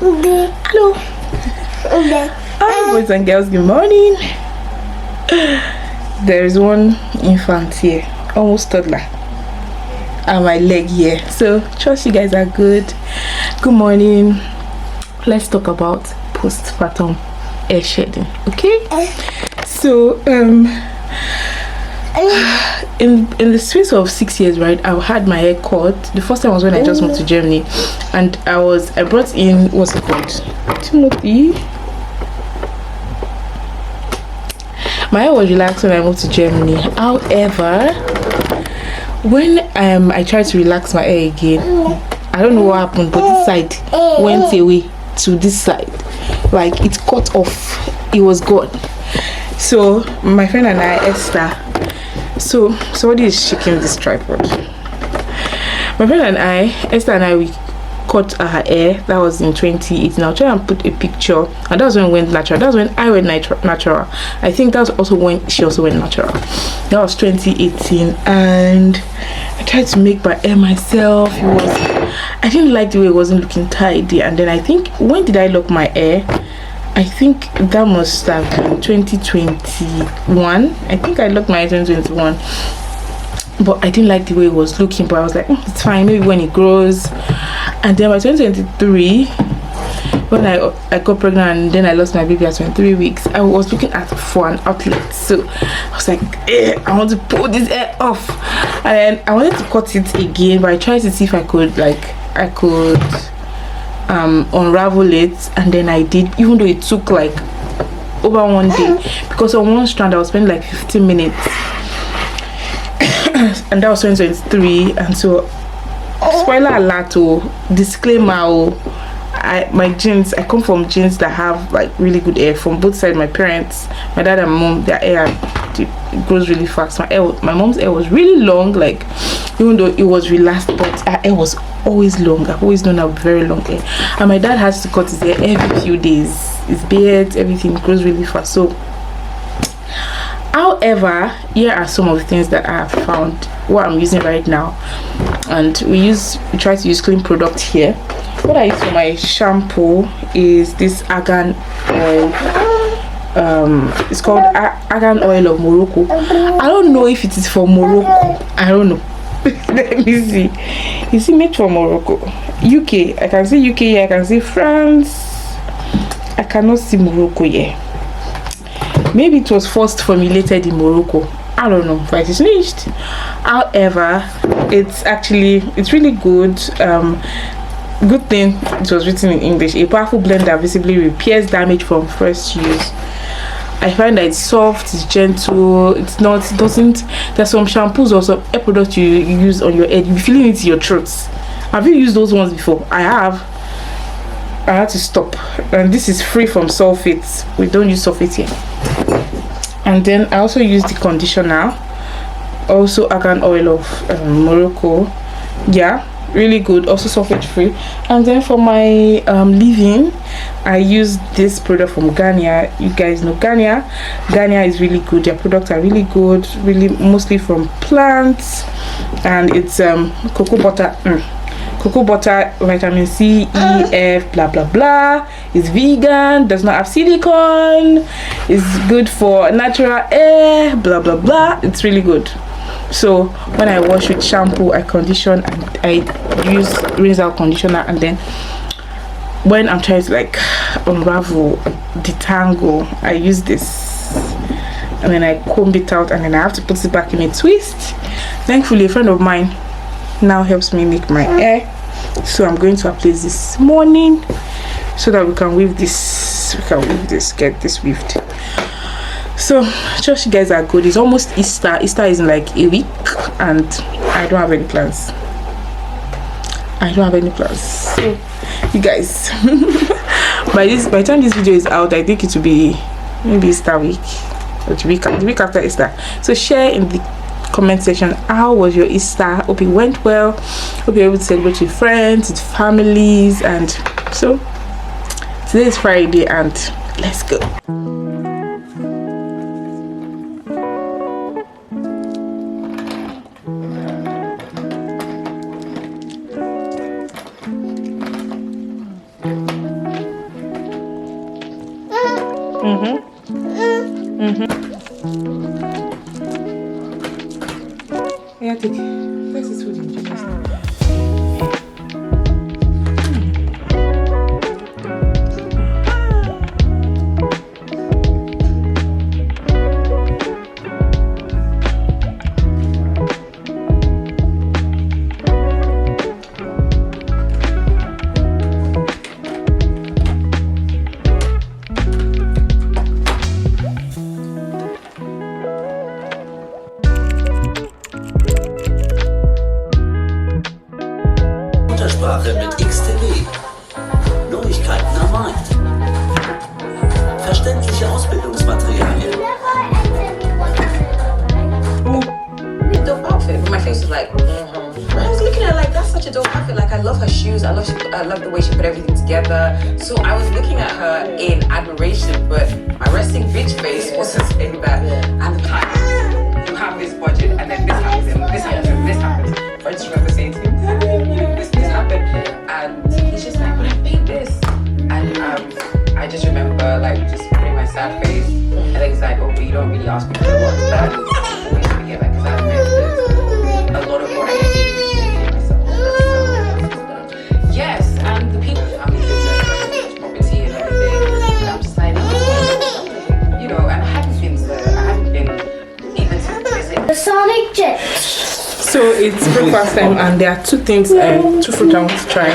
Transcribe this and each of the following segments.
Hello. Hi, boys and girls. Good morning. There's one infant here, almost toddler, and my leg here. So trust you guys are good. Good morning. Let's talk about postpartum air shedding. Okay. So in the space of 6 years, right, I had my hair cut. The first time was when I just moved to Germany, and I brought in, what's it called, Timothy. My hair was relaxed when I moved to Germany. However, when I tried to relax my hair again, I don't know what happened, but this side went away to this side, like it cut off. It was gone. So my friend and I, Esther, so somebody is shaking this tripod. My friend and I, Esther and I, we cut her hair. That was in 2018. I'll try and put a picture, and that was when we went natural. That was when I went natural. I think that was also when she also went natural. That was 2018, and I tried to make my hair myself. I didn't like the way it wasn't looking tidy. And then I think, when did I lock my hair? I think that must have been 2021. I think I locked my hair 2021, but I didn't like the way it was looking. But I was like, it's fine, maybe when it grows. And then by 2023, when I got pregnant and then I lost my baby at 23 weeks, I was looking for an outlet. So I was like, I want to pull this hair off, and then I wanted to cut it again, but I tried to see if I could unravel it, and then I did, even though it took like over 1 day, because on one strand I was spending like 15 minutes and that was 2023. And so, spoiler alert, disclaimer, my genes, I come from genes that have like really good hair from both sides. My parents, my dad and mom, their hair, it grows really fast. My mom's hair was really long, like, even though it was relaxed, but her hair was always long. I've always known her very long hair. And my dad has to cut his hair every few days. His beard, everything grows really fast. So, however, here are some of the things that I have found, what I'm using right now. And we try to use clean product here. What I use for my shampoo is this argan oil. It's called argan oil of Morocco. I don't know if it is for Morocco. I don't know. Let me see. You see, made from Morocco. UK. I can see UK here. I can see France. I cannot see Morocco here. Maybe it was first formulated in Morocco. I don't know, but it's nicht. However, it's really good. Good thing it was written in English. A powerful blender visibly repairs damage from first use. I find that it's soft, it's gentle, there's some shampoos or some hair products you use on your head, you feeling it in your throat. Have you used those ones before? I have. I had to stop. And this is free from sulfates. We don't use sulfates here. And then I also use the conditioner, also argan oil of Morocco. Yeah, really good, also sulfate free. And then for my leave-in, I use this product from Ghana. You guys know Ghana is really good. Their products are really good, really mostly from plants, and it's cocoa butter, vitamin C, E, F, blah blah blah. It's vegan, does not have silicone, it's good for natural hair, blah blah blah. It's really good. So when I wash with shampoo, I condition, and I use rinse out conditioner, and then when I'm trying to like unravel, detangle, I use this, and then I comb it out, and then I have to put it back in a twist. Thankfully, a friend of mine now helps me make my hair, so I'm going to apply this morning so that we can weave this, get this weaved. So trust you guys are good. It's almost Easter is in like a week, and I don't have any plans. So you guys, by the time this video is out, I think it will be maybe Easter week, or the week after Easter. So share in the comment section, how was your Easter? Hope it went well. Hope you're able to celebrate with friends, with families. And so today is Friday, and let's go. Yeah, take it. This is food in Jesus. Muttersprache mit XTW. Neuigkeiten am Markt. Verständliche Ausbildungsmaterialien. Dope outfit, but my face was like, I was looking at her like, that's such a dope outfit. Like, I love her shoes. I love the way she put everything together. So I was looking at her in admiration, but my resting bitch face wasn't saying that. And the time, you have this budget, and then this happens, and this happens, and this happens. But I just remember saying to him, this happened, and he's just like, but I paid this, and I just remember like just putting my sad face, and then he's like, oh, but you don't really ask me for what, and always forget like, because I invested a lot of what I did myself. Yes, and the people, family business, property and everything, and I'm just like, you know, and I haven't been even to visit. The Sonic Jet. So it's breakfast time, and there are two things, two fruit I want to try.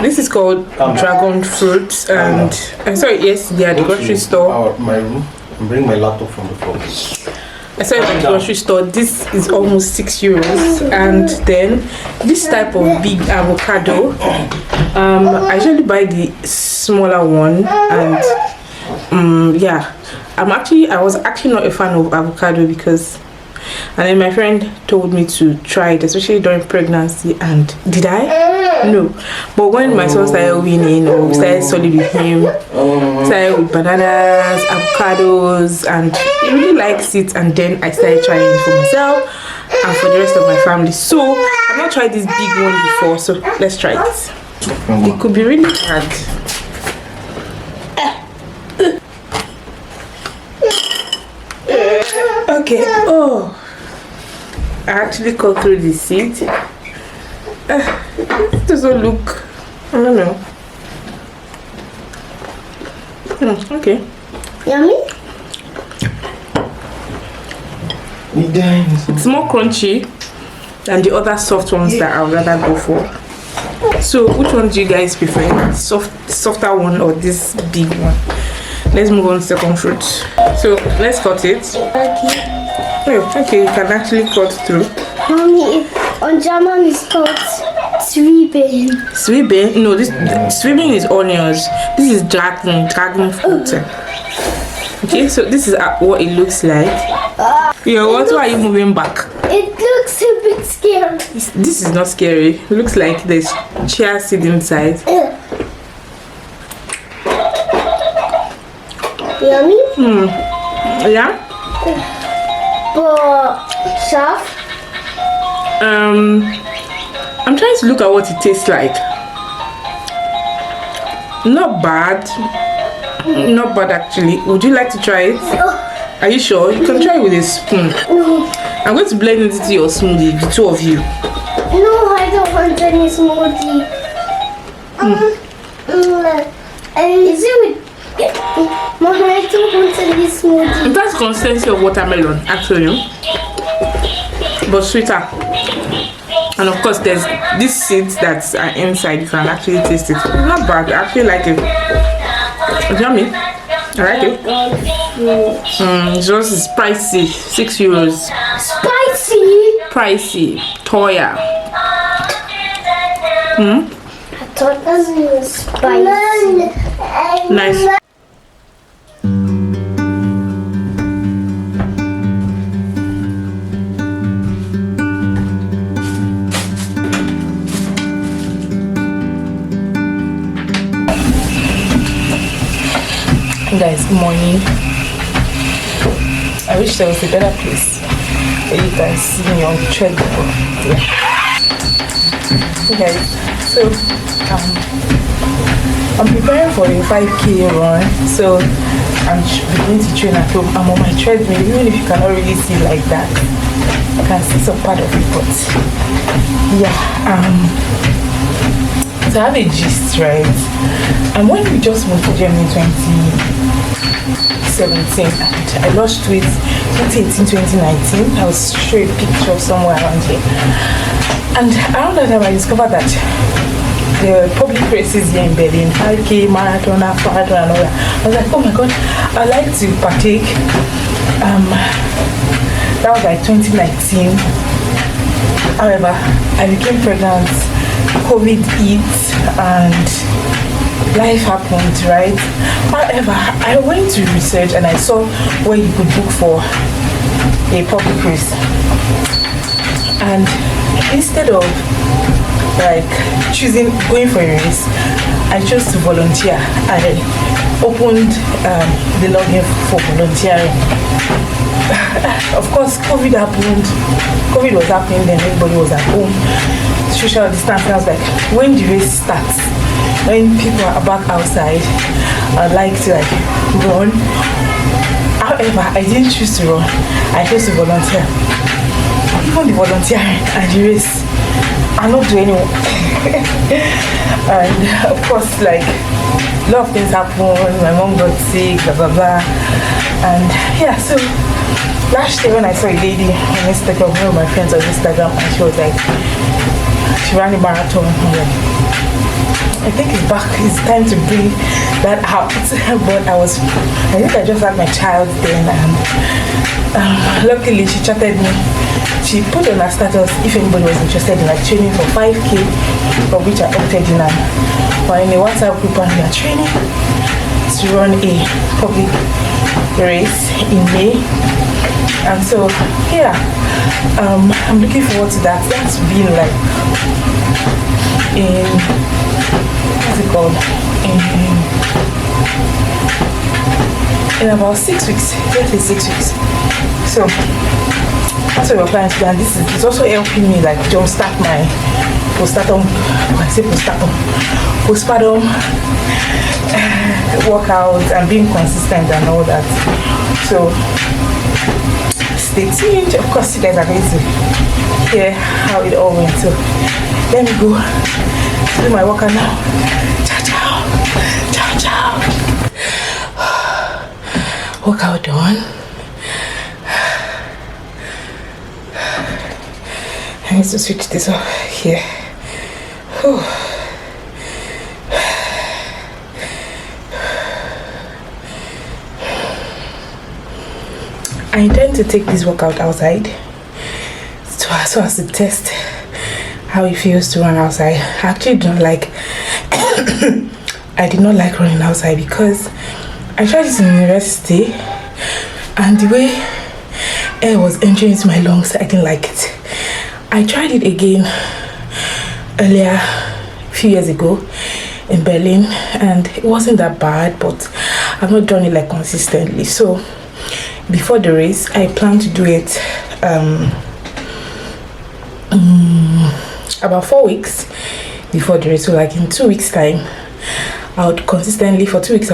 This is called dragon fruit, and I saw it yesterday at the grocery store. My room. I'm bringing my laptop from the floor. I saw it at the grocery store. This is almost €6, and then this type of big avocado. I usually buy the smaller one, and yeah, I was actually not a fan of avocado because. And then my friend told me to try it, especially during pregnancy. And did I? No. But when my son started winning, or started solid with him, started with bananas, avocados, and he really likes it. And then I started trying it for myself and for the rest of my family. So I've not tried this big one before, so let's try it. It could be really hard. Okay. Oh, I actually cut through the seed. It doesn't look. I don't know. Okay. Yummy? It's more crunchy than the other soft ones that I would rather go for. So, which one do you guys prefer? Softer one or this big one? Let's move on to second fruit. So let's cut it. Okay. Oh, okay, you can actually cut through. Mommy, on German it's called Zwiebeln. Zwiebeln? No, this Zwiebeln is onions. This is dragon fruit. Okay, so this is what it looks like. Yeah, why are you moving back? It looks a bit scary. This is not scary. It looks like there's chia seed inside. Yummy? Yeah? But soft? I'm trying to look at what it tastes like. Not bad. Not bad actually. Would you like to try it? Are you sure? You can try it with a spoon. I'm going to blend it into your smoothie, the two of you. No, I don't want any smoothie. Is it with... Mom, I don't want any smoothie. That's consistency of watermelon, actually, but sweeter. And of course, there's these seeds that are inside. You can actually taste it. It's not bad. I actually like it. It's yummy. I like it. It's just pricey. €6. Spicy? Pricey. Toya. I thought that was spicy. Nice. Guys, good morning. I wish there was a better place where you can see me on the treadmill. Yeah. Okay, so I'm preparing for a 5K run. So I'm beginning to train at home. I'm on my treadmill, even if you cannot really see like that. I can see some part of it, but yeah. So I have a gist, right? And when we just moved to Germany in 2017, and I lost weight 2018, 2019. I was showing a picture somewhere around here. And around that time, I discovered that the public races here in Berlin, 5K, marathon, half marathon, and all that. I was like, oh my god, I'd like to partake. That was like 2019. However, I became pregnant, COVID hit, and life happened, right? However, I went to research and I saw where you could book for a public race. And instead of like going for a race, I chose to volunteer. I opened the login for volunteering. Of course, COVID happened. COVID was happening, then everybody was at home. Social distancing. I was like, when the race starts, when people are back outside, I'd like to like run. However, I didn't choose to run. I chose to volunteer. Even the volunteering and the race, I'm not doing it. And of course, like a lot of things happened. My mom got sick, blah blah blah. And yeah, so last year when I saw a lady on Instagram, one of my friends on Instagram, and she was like, she ran a marathon. I think it's back. It's time to bring that out. But I think I just had my child then. Luckily, she chatted me. She put on her status if anybody was interested in like training for 5K, for which I opted in. We're in a WhatsApp group and we are training to run a public race in May. And so yeah, I'm looking forward to that. That's been like in what's it called? In about 6 weeks. Yes, it's 6 weeks. So that's what we're planning to do, and it's also helping me like jumpstart my postpartum workouts and being consistent and all that. So stay tuned. Of course, you guys are going to hear how it all went. So let me go do my workout now. Ciao, ciao, ciao, ciao. Workout done. I need to switch this off here. Whew. I intend to take this workout outside so as to test how it feels to run outside. I actually don't like I did not like running outside because I tried this in university and the way air was entering into my lungs, I didn't like it. I tried it again earlier, a few years ago in Berlin, and it wasn't that bad, but I've not done it like consistently. So before the race, I plan to do it about 4 weeks before the race. So like in 2 weeks time, I would consistently, for 2 weeks,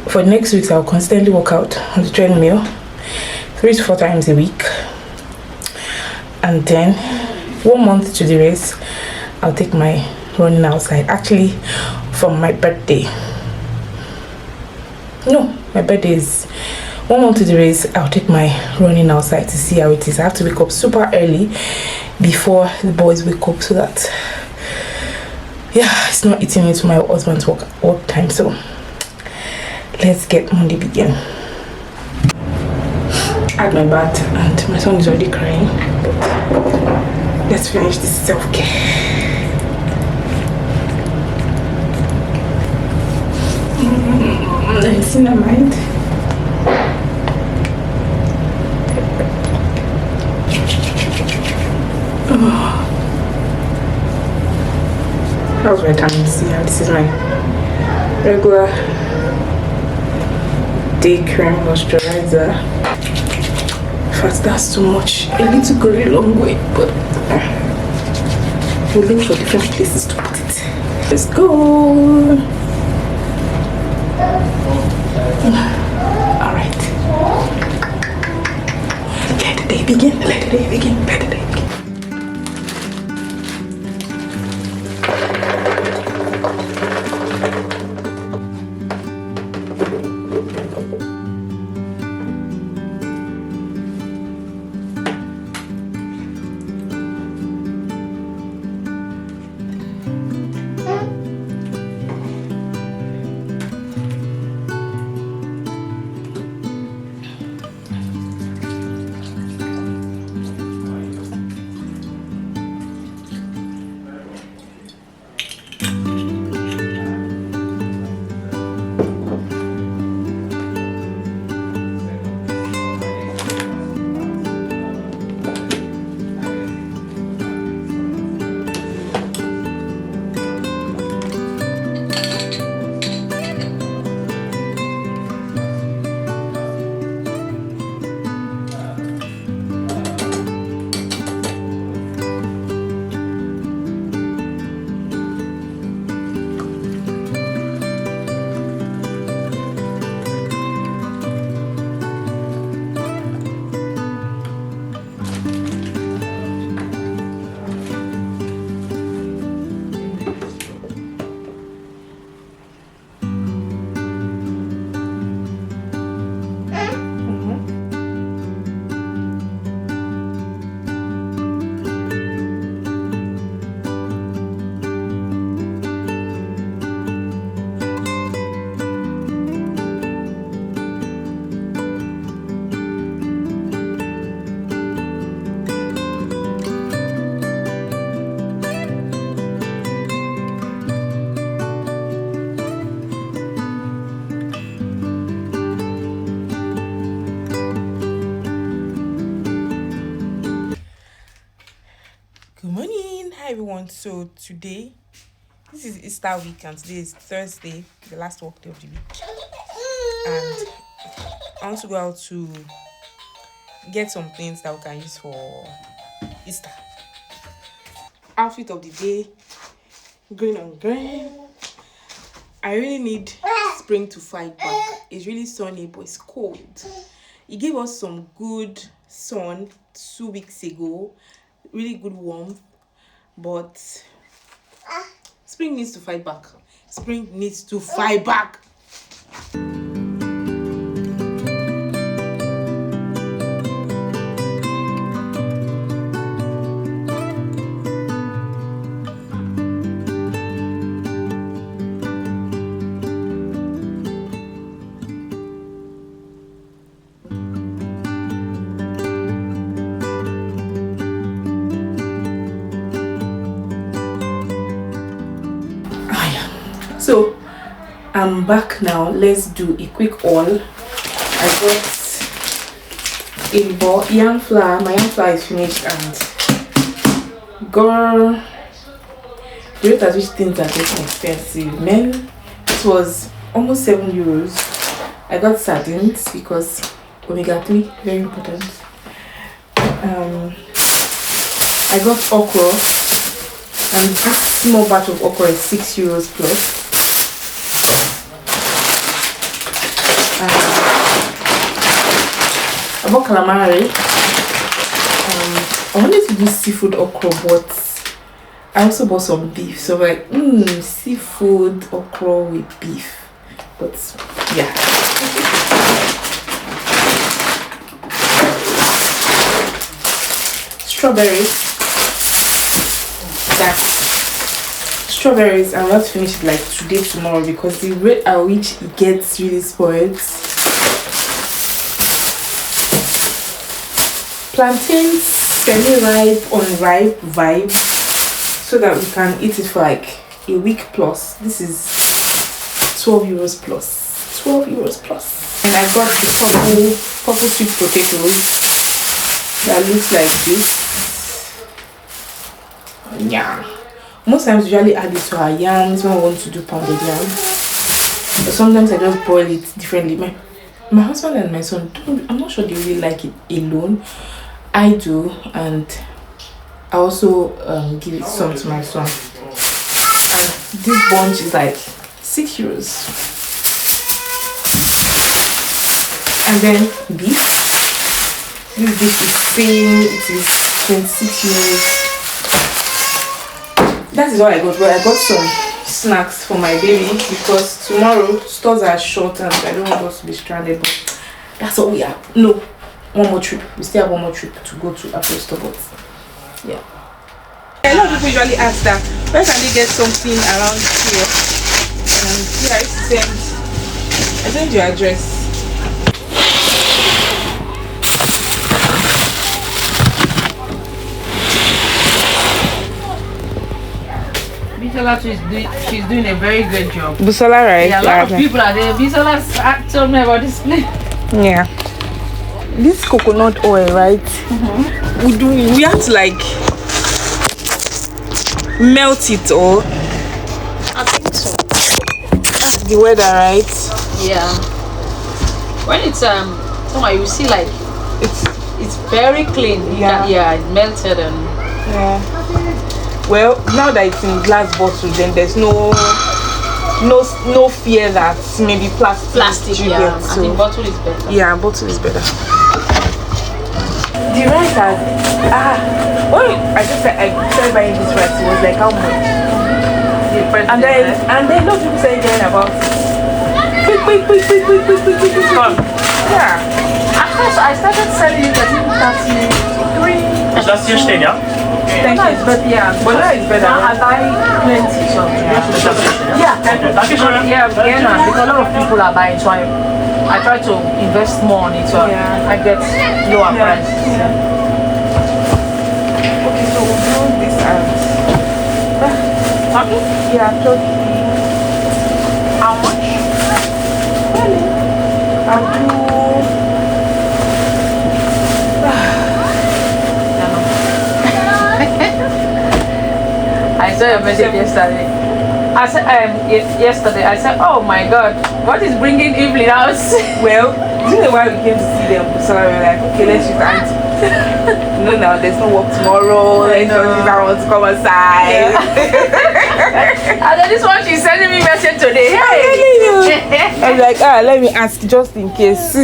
for the next weeks, I'll consistently work out on the treadmill 3 to 4 times a week. And then 1 month to the race, I'll take my running outside. Actually, from my birthday. No, my birthday is 1 month to the race. I'll take my running outside to see how it is. I have to wake up super early before the boys wake up so that it's not eating into my husband's work time. So let's get Monday begin. I had my bath and my son is already crying, but let's finish this self-care. Cinnamon. How's my vitamin C? This is my regular day cream moisturizer. In fact, that's too much. A little goes a long way, but we'll look for different places to put it. Let's go. So today, this is Easter week and today is Thursday, the last work day of the week. And I want to go out to get some things that we can use for Easter. Outfit of the day, green on green. I really need spring to fight back. It's really sunny, but it's cold. It gave us some good sun 2 weeks ago, really good warmth, but spring needs to fight back. Spring needs to fight back. So I'm back now. Let's do a quick haul. I got a yam flour. My yam flour is finished, and girl, the rate at which things are getting expensive, man. It was almost €7. I got sardines because omega-3, very important. I got okra, and this small batch of okra is €6 plus. I bought calamari. I wanted to do seafood okra, but I also bought some beef. So like, seafood okra with beef. But yeah. Strawberries. Strawberries. I'm about to finish it like today, tomorrow, because the rate at which it gets really spoiled. Plantains, semi-ripe, unripe vibe, so that we can eat it for like a week plus. This is €12 plus. €12 plus. And I got the purple sweet potatoes that looks like this. Yeah. Most times we usually add it to our yams when we want to do pounded yam. But sometimes I just boil it differently. My husband and my son, I'm not sure they really like it alone. I do, and I also give it some to my son. And this bunch is like €6. And then beef. This beef is same. It is €26. That is all I got. But I got some snacks for my baby because tomorrow stores are short and I don't want us to be stranded. But that's all we have. No. One more trip. We still have one more trip to go to Apple Store, but yeah. A lot of people usually ask that where can they get something around here? And here I send your address. Bisola, she's doing a very good job. Busola, right? Yeah, a lot of people are there. Bisola told me about this place. Yeah. This coconut oil, right? We have to like melt it all. I think so. That's the weather, right? Yeah. When it's you see like it's very clean. Yeah, it melted and Well, now that it's in glass bottle, then there's no fear that maybe plastic. Yeah. I think bottle is better. Yeah, bottle is better. The rice has I started buying this rice. It was like how much? And then lots of people started hearing about it. Quick. Yeah. At first I started selling it. I think that's Is das hier stehen, ja? nice, but yeah. But now it's better. Now I buy plenty, so yeah. Because a lot of people are buying, so I try to invest more on it, so I get lower price. Yeah. Okay, so we'll do this as Turkey? yeah, turkey. How much? I'll do I your message yesterday. I said yesterday. I said, oh my God, what is bringing Evelyn out? Well, do you know why we came to see them? So we were like, okay, let's just auntie. No, now there's no work tomorrow. I want to come aside. And then this one, she's sending me message today. Hey. I'm like, let me ask just in case.